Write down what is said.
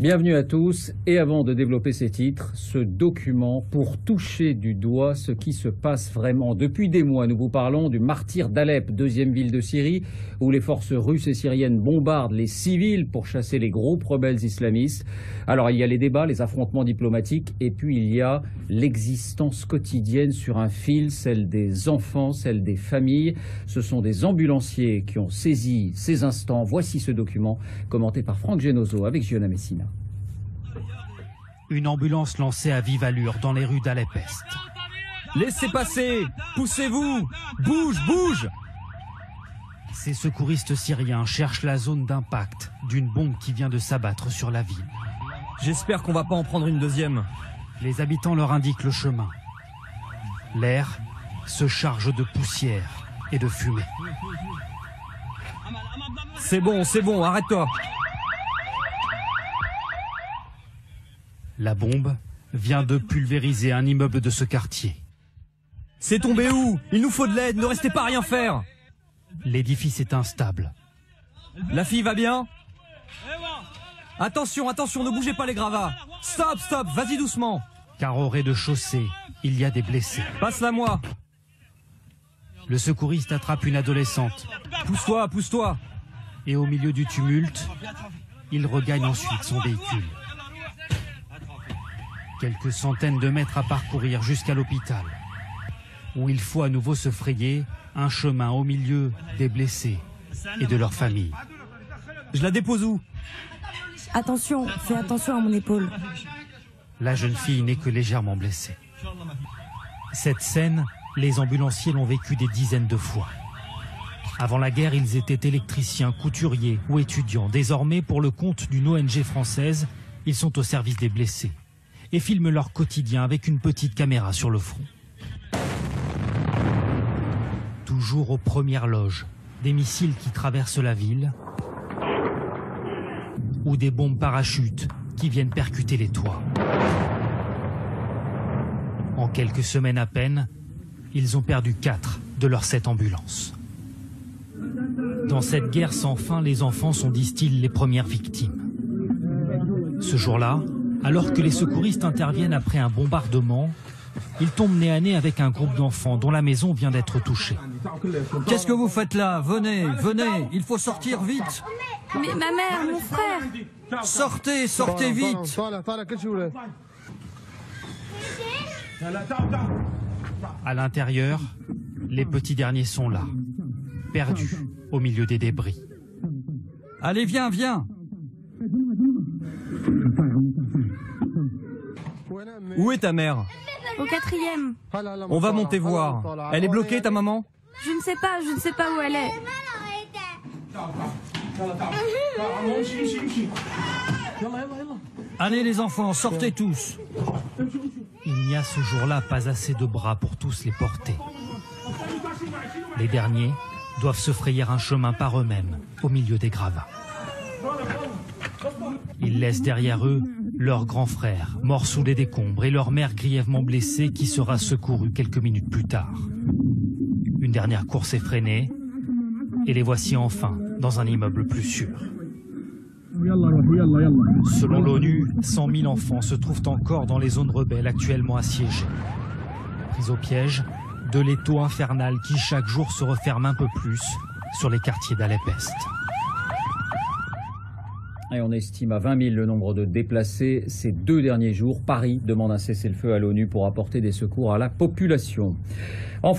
Bienvenue à tous et avant de développer ces titres, ce document pour toucher du doigt ce qui se passe vraiment. Depuis des mois, nous vous parlons du martyre d'Alep, deuxième ville de Syrie, où les forces russes et syriennes bombardent les civils pour chasser les groupes rebelles islamistes. Alors il y a les débats, les affrontements diplomatiques et puis il y a l'existence quotidienne sur un fil, celle des enfants, celle des familles. Ce sont des ambulanciers qui ont saisi ces instants. Voici ce document commenté par Franck Genozo avec Giona Messina. Une ambulance lancée à vive allure dans les rues d'Alep-Est. Laissez passer! Poussez-vous! Bouge, bouge! Ces secouristes syriens cherchent la zone d'impact d'une bombe qui vient de s'abattre sur la ville. J'espère qu'on va pas en prendre une deuxième. Les habitants leur indiquent le chemin. L'air se charge de poussière et de fumée. C'est bon, arrête-toi! La bombe vient de pulvériser un immeuble de ce quartier. C'est tombé où? Il nous faut de l'aide, ne restez pas à rien faire! L'édifice est instable. La fille va bien? Attention, ne bougez pas les gravats! Stop, vas-y doucement! Car au rez-de-chaussée, il y a des blessés. Passe-la moi! Le secouriste attrape une adolescente. Pousse-toi! Et au milieu du tumulte, il regagne ensuite son véhicule. Quelques centaines de mètres à parcourir jusqu'à l'hôpital, où il faut à nouveau se frayer un chemin au milieu des blessés et de leurs familles. Je la dépose où? Attention, fais attention à mon épaule. La jeune fille n'est que légèrement blessée. Cette scène, les ambulanciers l'ont vécue des dizaines de fois. Avant la guerre, ils étaient électriciens, couturiers ou étudiants. Désormais, pour le compte d'une ONG française, ils sont au service des blessés et filment leur quotidien avec une petite caméra sur le front. Toujours aux premières loges, des missiles qui traversent la ville ou des bombes parachutes qui viennent percuter les toits. En quelques semaines à peine, ils ont perdu 4 de leurs 7 ambulances. Dans cette guerre sans fin, les enfants sont, disent-ils, les premières victimes. Ce jour-là, alors que les secouristes interviennent après un bombardement, ils tombent nez à nez avec un groupe d'enfants dont la maison vient d'être touchée. Qu'est-ce que vous faites là? Venez, il faut sortir vite! Mais ma mère, mon frère! Sortez vite! À l'intérieur, les petits derniers sont là, perdus au milieu des débris. Allez, viens! Où est ta mère? Au 4e. On va monter voir. Elle est bloquée, ta maman? Je ne sais pas où elle est. Allez les enfants, sortez tous. Il n'y a ce jour-là pas assez de bras pour tous les porter. Les derniers doivent se frayer un chemin par eux-mêmes au milieu des gravats. Ils laissent derrière eux leur grand frère, mort sous les décombres, et leur mère grièvement blessée qui sera secourue quelques minutes plus tard. Une dernière course effrénée, et les voici enfin dans un immeuble plus sûr. Selon l'ONU, 100 000 enfants se trouvent encore dans les zones rebelles actuellement assiégées. Pris au piège de l'étau infernal qui chaque jour se referme un peu plus sur les quartiers d'Alep-Est. Et on estime à 20 000 le nombre de déplacés ces 2 derniers jours. Paris demande un cessez-le-feu à l'ONU pour apporter des secours à la population. En